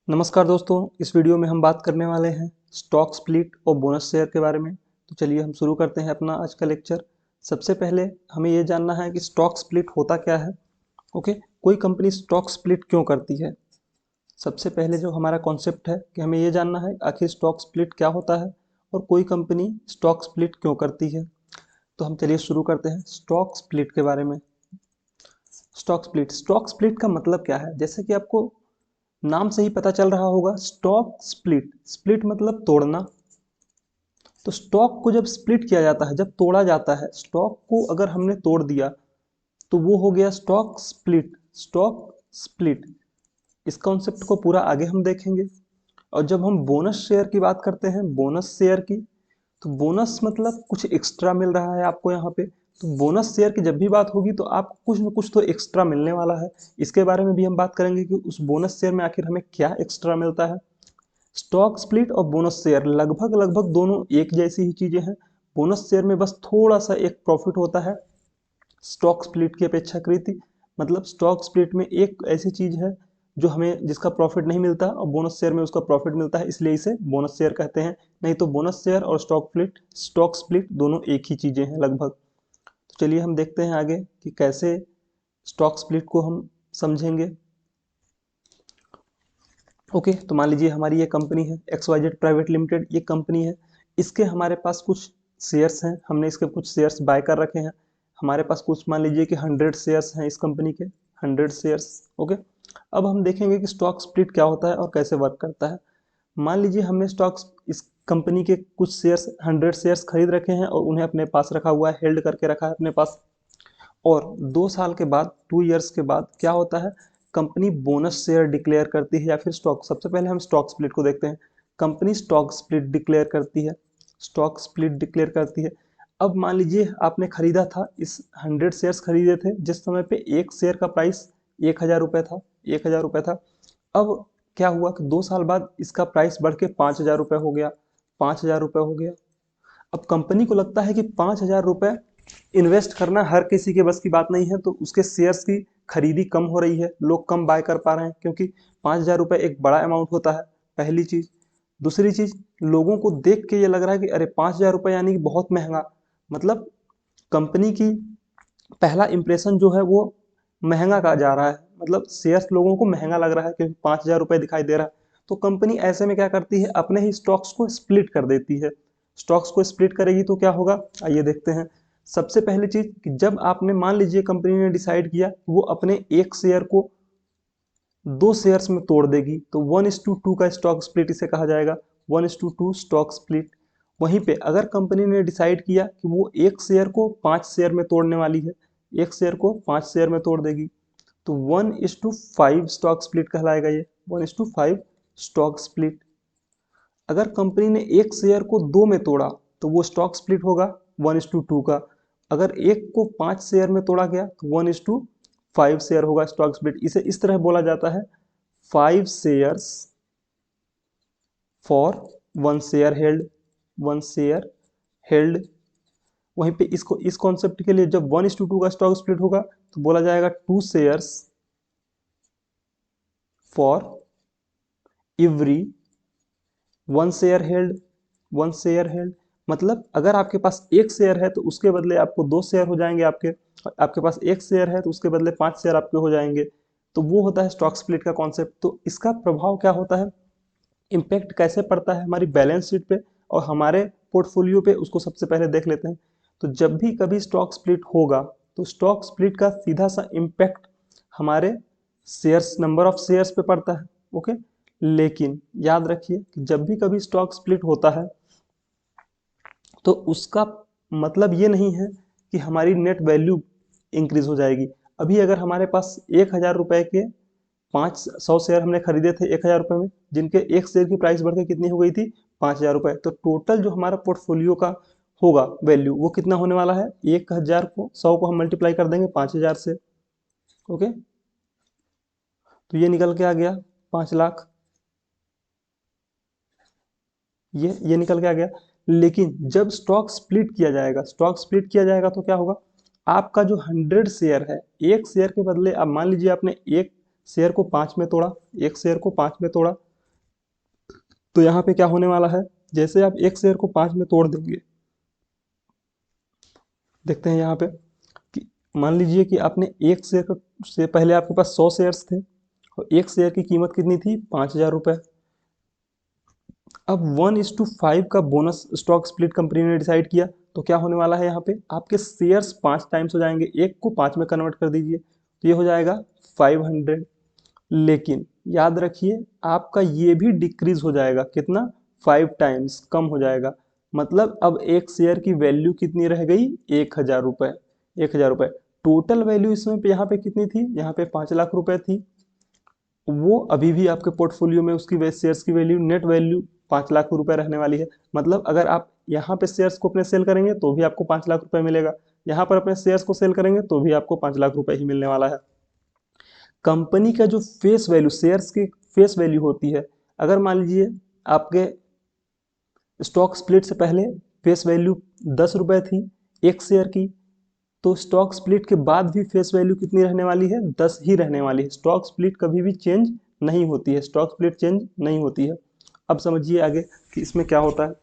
नमस्कार दोस्तों, इस वीडियो में हम बात करने वाले हैं स्टॉक स्प्लिट और बोनस शेयर के बारे में। तो चलिए हम शुरू करते हैं अपना आज का लेक्चर। सबसे पहले हमें ये जानना है कि स्टॉक स्प्लिट होता क्या है। ओके, कोई कंपनी स्टॉक स्प्लिट क्यों करती है। सबसे पहले जो हमारा कॉन्सेप्ट है कि हमें ये जानना है आखिर स्टॉक स्प्लिट क्या होता है और कोई कंपनी स्टॉक स्प्लिट क्यों करती है। तो हम चलिए शुरू करते हैं स्टॉक स्प्लिट के बारे में। स्टॉक स्प्लिट का मतलब क्या है, जैसे कि आपको नाम से ही पता चल रहा होगा, स्टॉक स्प्लिट। स्प्लिट मतलब तोड़ना। तो स्टॉक को जब स्प्लिट किया जाता है, जब तोड़ा जाता है, स्टॉक को अगर हमने तोड़ दिया तो वो हो गया स्टॉक स्प्लिट। स्टॉक स्प्लिट इस कॉन्सेप्ट को पूरा आगे हम देखेंगे। और जब हम बोनस शेयर की बात करते हैं, बोनस शेयर की, तो बोनस मतलब कुछ एक्स्ट्रा मिल रहा है आपको यहाँ पे। तो बोनस शेयर की जब भी बात होगी तो आपको कुछ न कुछ तो एक्स्ट्रा मिलने वाला है। इसके बारे में भी हम बात करेंगे कि उस बोनस शेयर में आखिर हमें क्या एक्स्ट्रा मिलता है। स्टॉक स्प्लिट और बोनस शेयर लगभग लगभग दोनों एक जैसी ही चीजें हैं। बोनस शेयर में बस थोड़ा सा एक प्रॉफिट होता है स्टॉक स्प्लिट की अपेक्षाकृत। मतलब स्टॉक स्प्लिट में एक ऐसी चीज है जो हमें जिसका प्रॉफिट नहीं मिलता और बोनस शेयर में उसका प्रॉफिट मिलता है, इसलिए इसे बोनस शेयर कहते हैं। नहीं तो बोनस शेयर और स्टॉक स्प्लिट दोनों एक ही चीजें हैं लगभग। तो चलिए हम देखते हैं आगे कि कैसे स्टॉक स्प्लिट को हम समझेंगे। ओके, तो मान लीजिए हमारी ये कंपनी है XYZ प्राइवेट लिमिटेड, ये कंपनी है। इसके हमारे पास कुछ शेयर्स हैं, हमने इसके कुछ शेयर्स बाय कर रखे हैं। हमारे पास कुछ मान लीजिए कि 100 शेयर्स हैं इस कंपनी के, 100 शेयर्स। ओके, अब हम देखेंगे कि स्टॉक स्प्लिट क्या होता है और कैसे वर्क करता है। मान लीजिए हमने स्टॉक्स इस कंपनी के कुछ शेयर्स 100 शेयर्स खरीद रखे हैं और उन्हें अपने पास रखा हुआ है, हेल्ड करके रखा है अपने पास। और 2 साल के बाद, 2 ईयर्स के बाद क्या होता है, कंपनी बोनस शेयर डिक्लेयर करती है या फिर स्टॉक। सबसे पहले हम स्टॉक स्प्लिट को देखते हैं। कंपनी स्टॉक स्प्लिट डिक्लेयर करती है, स्टॉक स्प्लिट डिक्लेयर करती है। अब मान लीजिए आपने खरीदा था, इस 100 शेयर्स खरीदे थे जिस समय पे एक शेयर का प्राइस 1000 रुपये था, 1000 रुपये था। अब क्या हुआ कि 2 साल बाद इसका प्राइस बढ़ के 5000 रुपये हो गया, 5000 रुपये हो गया। अब कंपनी को लगता है कि 5000 रुपये इन्वेस्ट करना हर किसी के बस की बात नहीं है, तो उसके शेयर्स की खरीदी कम हो रही है, लोग कम बाय कर पा रहे हैं, क्योंकि 5000 रुपये एक बड़ा अमाउंट होता है, पहली चीज। दूसरी चीज, लोगों को देख के ये लग रहा है कि अरे 5000 रुपये यानी कि बहुत महंगा। मतलब कंपनी की पहला इंप्रेशन जो है वो महंगा का जा रहा है, मतलब शेयर्स लोगों को महंगा लग रहा है क्योंकि 5000 रुपये दिखाई दे रहा है। तो कंपनी ऐसे में क्या करती है, अपने ही स्टॉक्स को स्प्लिट कर देती है। स्टॉक्स को स्प्लिट करेगी तो क्या होगा, आइए देखते हैं। सबसे पहली चीज कि जब आपने मान लीजिए कंपनी ने डिसाइड किया वो अपने एक शेयर को 2 शेयर्स में तोड़ देगी, तो 1:2 का स्टॉक स्प्लिट इसे कहा जाएगा, 1:2 स्टॉक स्प्लिट। वहीं पे अगर कंपनी ने डिसाइड किया कि वो एक शेयर को 5 शेयर में तोड़ने वाली है, एक शेयर को 5 शेयर में तोड़ देगी, तो 1:5 स्टॉक स्प्लिट कहलाएगा ये, 1:5 स्टॉक स्प्लिट। अगर कंपनी ने एक शेयर को 2 में तोड़ा तो वो स्टॉक स्प्लिट होगा 1:2 का। अगर एक को 5 शेयर में तोड़ा गया तो 1:5 शेयर होगा स्टॉक स्प्लिट। इसे इस तरह बोला जाता है 5 shares for 1 share held, 1 share held. वहीं पे इसको इस कॉन्सेप्ट के लिए जब 1:2 का स्टॉक स्प्लिट होगा तो बोला जाएगा 2 shares for every 1 share held, 1 share held. मतलब अगर आपके पास एक शेयर है तो उसके बदले आपको 2 शेयर हो जाएंगे आपके, आपके पास एक शेयर है तो उसके बदले 5 शेयर आपके हो जाएंगे। तो वो होता है स्टॉक स्प्लिट का कॉन्सेप्ट। तो इसका प्रभाव क्या होता है, इम्पैक्ट कैसे पड़ता है हमारी बैलेंस शीट पे और हमारे पोर्टफोलियो पे, उसको सबसे पहले देख लेते हैं। तो जब भी कभी स्टॉक स्प्लिट होगा तो स्टॉक स्प्लिट का सीधा सा इम्पैक्ट हमारे शेयर्स, नंबर ऑफ शेयर्स पे पड़ता है। ओके, लेकिन याद रखिए कि जब भी कभी स्टॉक स्प्लिट होता है तो उसका मतलब ये नहीं है कि हमारी नेट वैल्यू इंक्रीज हो जाएगी। अभी अगर हमारे पास 1000 रुपए के 500 शेयर हमने खरीदे थे 1000 रुपये में, जिनके एक शेयर की प्राइस बढ़ के कितनी हो गई थी, 5000 रुपये। तो टोटल जो हमारा पोर्टफोलियो का होगा वैल्यू वो कितना होने वाला है, 1000 को 100 को हम मल्टीप्लाई कर देंगे 5000 से। ओके, तो ये निकल के आ गया 5 लाख, ये निकल के आ गया। लेकिन जब स्टॉक स्प्लिट किया जाएगा, स्टॉक स्प्लिट किया जाएगा तो क्या होगा, आपका जो 100 शेयर है, एक शेयर के बदले अब मान लीजिए आपने एक शेयर को 5 में तोड़ा, एक शेयर को 5 में तोड़ा, तो यहाँ पे क्या होने वाला है, जैसे आप एक शेयर को 5 में तोड़ देंगे, देखते हैं यहाँ पे कि मान लीजिए कि आपने एक शेयर से पहले आपके पास 100 शेयर्स थे और एक शेयर की कीमत कितनी थी, 5,000 रुपये। अब 1:5 का बोनस स्टॉक स्प्लिट कंपनी ने डिसाइड किया, तो क्या होने वाला है, यहाँ पे आपके शेयर्स 5 टाइम्स हो जाएंगे, एक को 5 में कन्वर्ट कर दीजिए तो ये हो जाएगा 500। लेकिन याद रखिए आपका ये भी डिक्रीज हो जाएगा, कितना, 5 टाइम्स कम हो जाएगा। मतलब अब एक शेयर की वैल्यू कितनी रह गई, 1,000 रुपये। 1,000 रुपये टोटल वैल्यू इसमें पे यहाँ पे कितनी थी, यहाँ पे 5,00,000 रुपये थी। वो अभी भी आपके पोर्टफोलियो में उसकी शेयर्स की वैल्यू, नेट वैल्यू 5,00,000 रुपये रहने वाली है। मतलब अगर आप यहाँ पे शेयर्स को अपने सेल करेंगे तो भी आपको 5,00,000 रुपये मिलेगा, यहाँ पर अपने शेयर्स को सेल करेंगे तो भी आपको 5,00,000 रुपये ही मिलने वाला है। कंपनी का जो फेस वैल्यू, शेयर्स की फेस वैल्यू होती है, अगर मान लीजिए आपके स्टॉक स्प्लिट से पहले फेस वैल्यू 10 रुपये थी एक शेयर की, तो स्टॉक स्प्लिट के बाद भी फेस वैल्यू कितनी रहने वाली है, 10 ही रहने वाली है। स्टॉक स्प्लिट कभी भी चेंज नहीं होती है, स्टॉक स्प्लिट चेंज नहीं होती है। अब समझिए आगे कि इसमें क्या होता है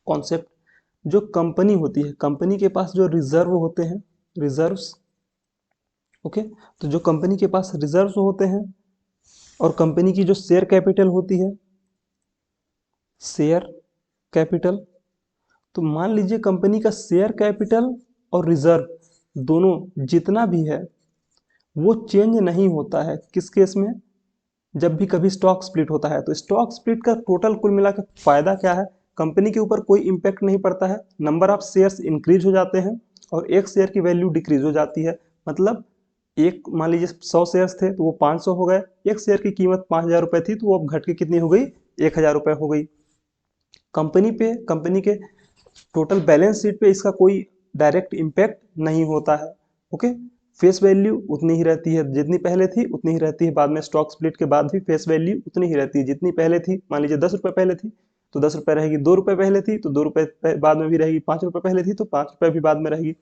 कॉन्सेप्ट। जो कंपनी होती है, कंपनी के पास जो रिजर्व होते हैं, रिजर्व्स, ओके, तो जो कंपनी के पास रिजर्व्स होते हैं और कंपनी की जो शेयर कैपिटल होती है, शेयर कैपिटल, तो मान लीजिए कंपनी का शेयर कैपिटल और रिजर्व दोनों जितना भी है वो चेंज नहीं होता है। किस केस में, जब भी कभी स्टॉक स्प्लिट होता है। तो स्टॉक स्प्लिट का टोटल कुल मिलाकर फायदा क्या है, कंपनी के ऊपर कोई इम्पैक्ट नहीं पड़ता है, नंबर ऑफ शेयर्स इंक्रीज हो जाते हैं और एक शेयर की वैल्यू डिक्रीज हो जाती है। मतलब एक मान लीजिए 100 शेयर्स थे तो वो 500 हो गए, एक शेयर की कीमत 5,000 रुपये थी तो वो अब घट के कितनी हो गई, 1,000 रुपये हो गई। कंपनी के टोटल बैलेंस शीट पे इसका कोई डायरेक्ट इम्पैक्ट नहीं होता है। ओके, फेस वैल्यू उतनी ही रहती है, जितनी पहले थी उतनी ही रहती है, बाद में स्टॉक स्प्लिट के बाद भी फेस वैल्यू उतनी ही रहती है जितनी पहले थी। मान लीजिए 10 रुपये पहले थी तो 10 रुपये रहेगी, 2 रुपये पहले थी तो 2 रुपये बाद में भी रहेगी, 5 रुपये पहले थी तो 5 रुपये भी बाद में रहेगी।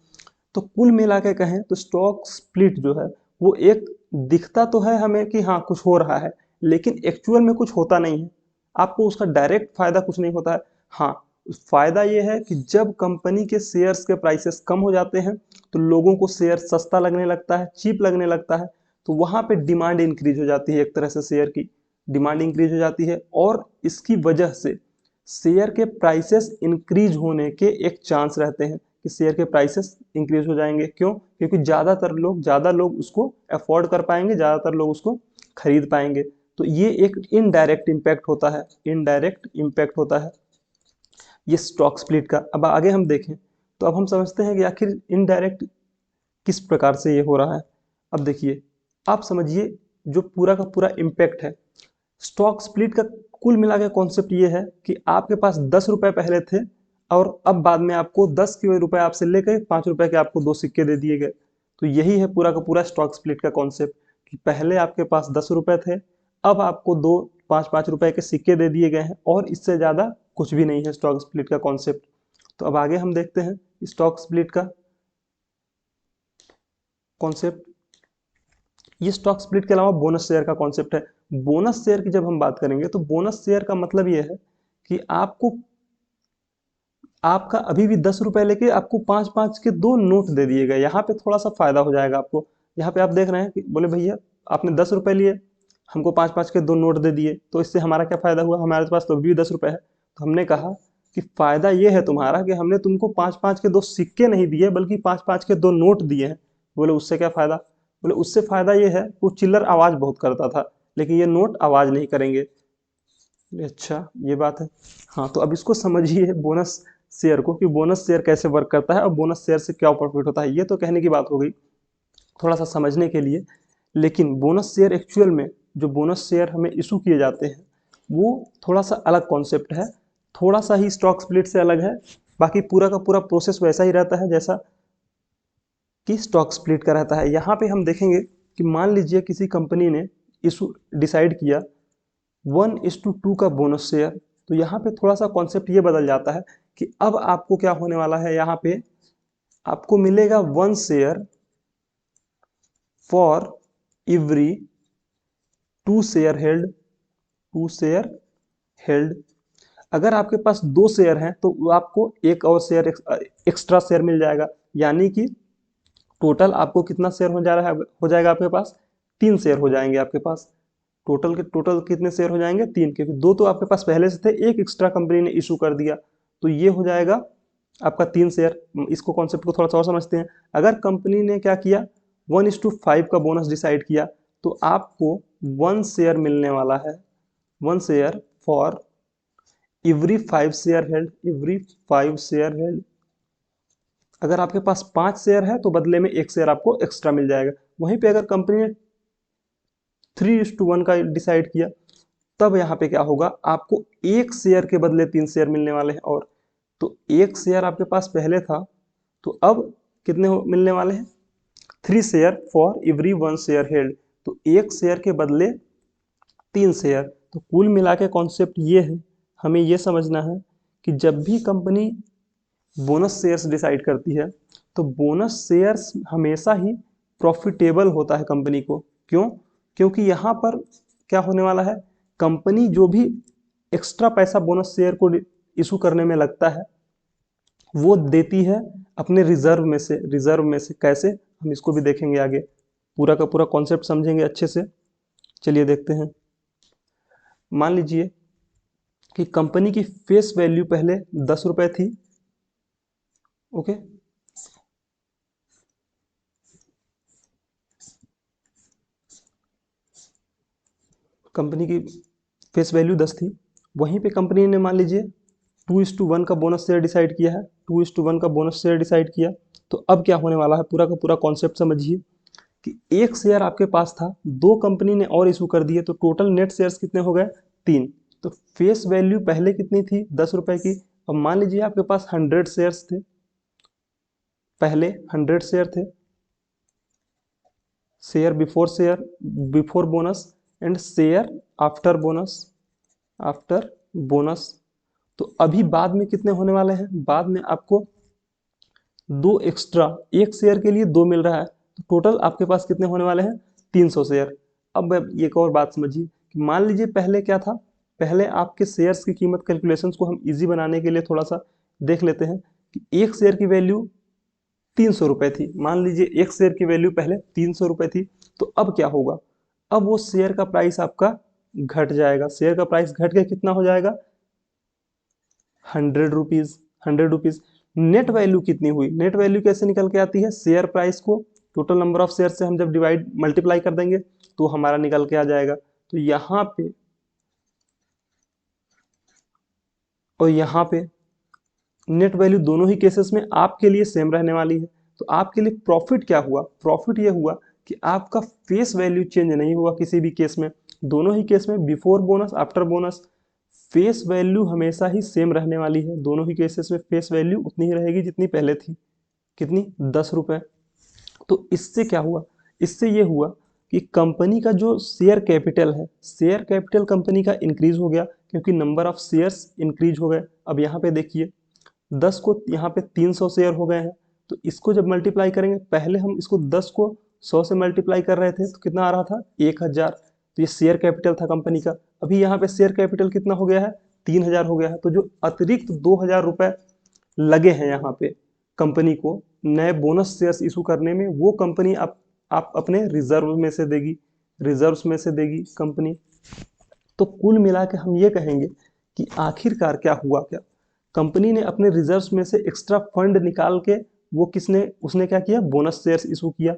तो कुल मिला के कहें तो स्टॉक स्प्लिट जो है वो एक दिखता तो है हमें कि हाँ कुछ हो रहा है, लेकिन एक्चुअल में कुछ होता नहीं है, आपको उसका डायरेक्ट फायदा कुछ नहीं होता है। हाँ, फायदा ये है कि जब कंपनी के शेयर्स के प्राइसेस कम हो जाते हैं तो लोगों को शेयर सस्ता लगने लगता है, चीप लगने लगता है, तो वहां पे डिमांड इंक्रीज हो जाती है, एक तरह से शेयर की डिमांड इंक्रीज हो जाती है और इसकी वजह से शेयर के प्राइसेस इंक्रीज होने के एक चांस रहते हैं कि शेयर के प्राइसेस इंक्रीज हो जाएंगे। क्यों, क्योंकि ज़्यादा लोग उसको अफोर्ड कर पाएंगे, ज़्यादातर लोग उसको खरीद पाएंगे। तो ये एक इनडायरेक्ट इम्पैक्ट होता है, इनडायरेक्ट इम्पैक्ट होता है ये स्टॉक स्प्लिट का। अब आगे हम देखें तो अब हम समझते हैं कि आखिर इनडायरेक्ट किस प्रकार से ये हो रहा है। अब देखिए, आप समझिए जो पूरा का पूरा इम्पैक्ट है स्टॉक स्प्लिट का, कुल मिला के कॉन्सेप्ट ये है कि आपके पास 10 रुपए पहले थे और अब बाद में आपको 10 रुपए आपसे लेकर 5 रुपए के आपको 2 सिक्के दे दिए गए। तो यही है पूरा का पूरा स्टॉक स्प्लिट का कॉन्सेप्ट कि पहले आपके पास 10 रुपए थे, अब आपको 2 5 5 रुपए के सिक्के दे दिए गए हैं और इससे ज़्यादा कुछ भी नहीं है स्टॉक स्प्लिट का कॉन्सेप्ट। तो अब आगे हम देखते हैं स्टॉक स्प्लिट का कॉन्सेप्ट। ये स्टॉक स्प्लिट के अलावा बोनस शेयर का कॉन्सेप्ट है। बोनस शेयर की जब हम बात करेंगे तो बोनस शेयर का मतलब ये है कि आपका अभी भी 10 रुपए लेके आपको 5 5 के 2 नोट दे दिए गए। यहाँ पे थोड़ा सा फायदा हो जाएगा आपको। यहाँ पे आप देख रहे हैं कि बोले भैया आपने 10 रुपए लिए, हमको 5 5 के 2 नोट दे दिए, तो इससे हमारा क्या फायदा हुआ, हमारे पास तो अभी भी 10 रुपए है। तो हमने कहा कि फायदा ये है तुम्हारा कि हमने तुमको 5 5 के 2 सिक्के नहीं दिए बल्कि 5 5 के 2 नोट दिए हैं। बोले उससे क्या फायदा, बोले उससे फायदा ये है वो चिल्लर आवाज बहुत करता था लेकिन ये नोट आवाज नहीं करेंगे। अच्छा ये बात है। हाँ, तो अब इसको समझिए बोनस शेयर को कि बोनस शेयर कैसे वर्क करता है और बोनस शेयर से क्या प्रॉफिट होता है। ये तो कहने की बात हो गई थोड़ा सा समझने के लिए, लेकिन बोनस शेयर एक्चुअल में जो बोनस शेयर हमें इशू किए जाते हैं वो थोड़ा सा अलग कॉन्सेप्ट है, थोड़ा सा ही स्टॉक स्प्लिट से अलग है। बाकी पूरा का पूरा प्रोसेस वैसा ही रहता है जैसा कि स्टॉक स्प्लिट का रहता है। यहाँ पे हम देखेंगे कि मान लीजिए किसी कंपनी ने इशू डिसाइड किया 1:2 का बोनस शेयर, तो यहाँ पे थोड़ा सा कॉन्सेप्ट ये बदल जाता है कि अब आपको क्या होने वाला है, यहाँ पे आपको मिलेगा 1 share for every 2 share held, 2 share held. अगर आपके पास 2 शेयर हैं तो वो आपको एक और शेयर एक्स्ट्रा शेयर मिल जाएगा, यानी कि टोटल आपको कितना शेयर हो जाएगा आपके पास, 3 शेयर हो जाएंगे आपके पास। टोटल कितने शेयर हो जाएंगे, 3, क्योंकि 2 तो आपके पास पहले से थे, एक एक्स्ट्रा कंपनी ने इशू कर दिया, तो ये हो जाएगा आपका 3 शेयर। इसको कॉन्सेप्ट को थोड़ा सा और समझते हैं। अगर कंपनी ने क्या किया, 1:5 का बोनस डिसाइड किया, तो आपको 1 शेयर मिलने वाला है, 1 share for every 5 share held, every 5 share held. अगर आपके पास 5 शेयर है तो बदले में 1 शेयर आपको एक्स्ट्रा मिल जाएगा। वहीं पे अगर कंपनी ने 3:1 का डिसाइड किया, तब यहाँ पे क्या होगा, आपको 1 शेयर के बदले 3 शेयर मिलने वाले हैं। और तो 1 शेयर आपके पास पहले था, तो अब कितने मिलने वाले हैं, 3 share for every 1 share held. तो 1 शेयर के बदले 3 शेयर। तो कुल मिला के कॉन्सेप्ट ये है, हमें ये समझना है कि जब भी कंपनी बोनस शेयर्स डिसाइड करती है, तो बोनस शेयर्स हमेशा ही प्रॉफिटेबल होता है कंपनी को। क्यों? क्योंकि यहाँ पर क्या होने वाला है, कंपनी जो भी एक्स्ट्रा पैसा बोनस शेयर को इशू करने में लगता है, वो देती है अपने रिजर्व में से। रिजर्व में से कैसे, हम इसको भी देखेंगे आगे, पूरा का पूरा कॉन्सेप्ट समझेंगे अच्छे से। चलिए देखते हैं। मान लीजिए कि कंपनी की फेस वैल्यू पहले 10 रुपए थी, ओके। कंपनी की फेस वैल्यू 10 थी, वहीं पे कंपनी ने मान लीजिए 2:1 का बोनस शेयर डिसाइड किया है, 2:1 का बोनस शेयर डिसाइड किया। तो अब क्या होने वाला है, पूरा का पूरा कॉन्सेप्ट समझिए कि 1 शेयर आपके पास था, 2 कंपनी ने और इशू कर दिए, तो टोटल नेट शेयर्स कितने हो गए, 3। तो फेस वैल्यू पहले कितनी थी, 10 रुपए की। अब मान लीजिए आपके पास 100 शेयर्स थे, पहले 100 शेयर थे, share before bonus and share after bonus, after bonus. तो अभी बाद में कितने होने वाले हैं, बाद में आपको 2 एक्स्ट्रा, 1 शेयर के लिए 2 मिल रहा है, तो टोटल आपके पास कितने होने वाले हैं, 300 शेयर। अब एक और बात समझिए कि मान लीजिए पहले क्या था, पहले आपके शेयर्स की कीमत कैलकुलेशंस को हम इजी बनाने के लिए थोड़ा सा देख लेते हैं कि 1 शेयर की वैल्यू 300 रुपए थी। मान लीजिए 1 शेयर की वैल्यू पहले 300 रुपए थी, तो अब क्या होगा, अब वो शेयर का प्राइस आपका घट जाएगा। शेयर का प्राइस घट के कितना हो जाएगा, 100 रुपीज, 100 रुपीज। नेट वैल्यू कितनी हुई, नेट वैल्यू कैसे निकल के आती है, शेयर प्राइस को टोटल नंबर ऑफ शेयर से हम जब मल्टीप्लाई कर देंगे तो हमारा निकल के आ जाएगा। तो यहाँ पे और यहाँ पे नेट वैल्यू दोनों ही केसेस में आपके लिए सेम रहने वाली है। तो आपके लिए प्रॉफिट क्या हुआ, प्रॉफिट ये हुआ कि आपका फेस वैल्यू चेंज नहीं हुआ किसी भी केस में। दोनों ही केस में before bonus after bonus face value हमेशा ही सेम रहने वाली है। दोनों ही केसेस में फेस वैल्यू उतनी ही रहेगी जितनी पहले थी, कितनी, 10 रुपए। तो इससे क्या हुआ, इससे ये हुआ कि कंपनी का जो शेयर कैपिटल है, शेयर कैपिटल कंपनी का इंक्रीज हो गया, क्योंकि नंबर ऑफ शेयर्स इंक्रीज हो गए। अब यहाँ पे देखिए 10 को यहाँ पे 300 शेयर हो गए हैं, तो इसको जब मल्टीप्लाई करेंगे, पहले हम इसको 10 को 100 से मल्टीप्लाई कर रहे थे तो कितना आ रहा था, 1000। तो ये शेयर कैपिटल था कंपनी का। अभी यहाँ पे शेयर कैपिटल कितना हो गया है, 3000 हो गया है। तो जो अतिरिक्त 2000 रुपए लगे हैं यहाँ पे कंपनी को नए बोनस शेयर्स इशू करने में, वो कंपनी आप अपने रिजर्व में से देगी, रिजर्व्स में से देगी कंपनी। तो कुल मिला के हम ये कहेंगे कि आखिरकार क्या हुआ, क्या कंपनी ने अपने रिजर्व्स में से एक्स्ट्रा फंड निकाल के वो उसने क्या किया, बोनस शेयर्स इशू किया।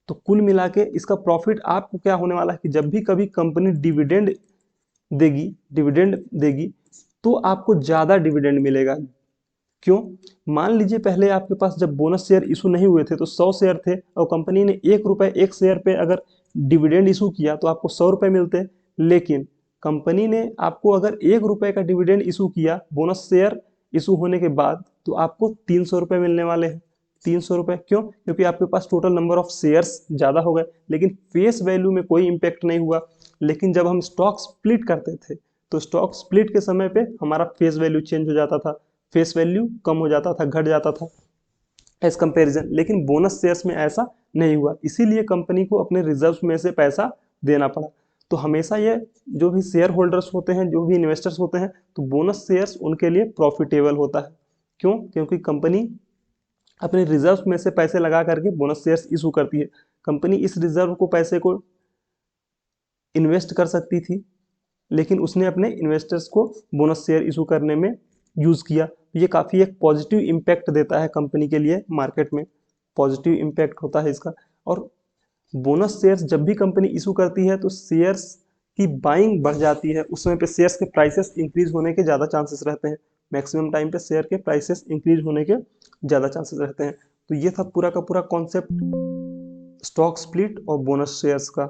तो कुल मिला के इसका प्रॉफिट आपको क्या होने वाला है कि जब भी कभी कंपनी डिविडेंड देगी तो आपको ज़्यादा डिविडेंड मिलेगा। क्यों? मान लीजिए पहले आपके पास जब बोनस शेयर इशू नहीं हुए थे तो 100 शेयर थे, और कंपनी ने 1 रुपए 1 शेयर पे अगर डिविडेंड इशू किया तो आपको 100 रुपए मिलते। लेकिन कंपनी ने आपको अगर 1 रुपए का डिविडेंड इशू किया बोनस शेयर इशू होने के बाद, तो आपको 300 रुपए मिलने वाले हैं। 300 रुपए क्यों? क्योंकि आपके पास टोटल नंबर ऑफ शेयर्स ज़्यादा हो गए, लेकिन फेस वैल्यू में कोई इम्पैक्ट नहीं हुआ। लेकिन जब हम स्टॉक स्प्लिट करते थे तो स्टॉक स्प्लिट के समय पे हमारा फेस वैल्यू चेंज हो जाता था, फेस वैल्यू कम हो जाता था, घट जाता था एज कंपेरिजन। लेकिन बोनस शेयर्स में ऐसा नहीं हुआ, इसीलिए कंपनी को अपने रिजर्व में से पैसा देना पड़ा। तो हमेशा ये जो भी शेयर होल्डर्स होते हैं, जो भी इन्वेस्टर्स होते हैं, तो बोनस शेयर्स उनके लिए प्रॉफिटेबल होता है। क्यों? क्योंकि कंपनी अपने रिजर्व में से पैसे लगा करके बोनस शेयर्स इशू करती है। कंपनी इस रिजर्व को पैसे को इन्वेस्ट कर सकती थी, लेकिन उसने अपने इन्वेस्टर्स को बोनस शेयर इशू करने में यूज़ किया। ये काफ़ी एक पॉजिटिव इम्पैक्ट देता है कंपनी के लिए, मार्केट में पॉजिटिव इम्पैक्ट होता है इसका। और बोनस शेयर्स जब भी कंपनी इशू करती है तो शेयर्स की बाइंग बढ़ जाती है, उस समय पे शेयर्स के प्राइसेस इंक्रीज होने के ज़्यादा चांसेस रहते हैं। मैक्सिमम टाइम पे शेयर के प्राइसेस इंक्रीज होने के ज़्यादा चांसेस रहते हैं। तो ये था पूरा का पूरा कॉन्सेप्ट स्टॉक स्प्लिट और बोनस शेयर्स का।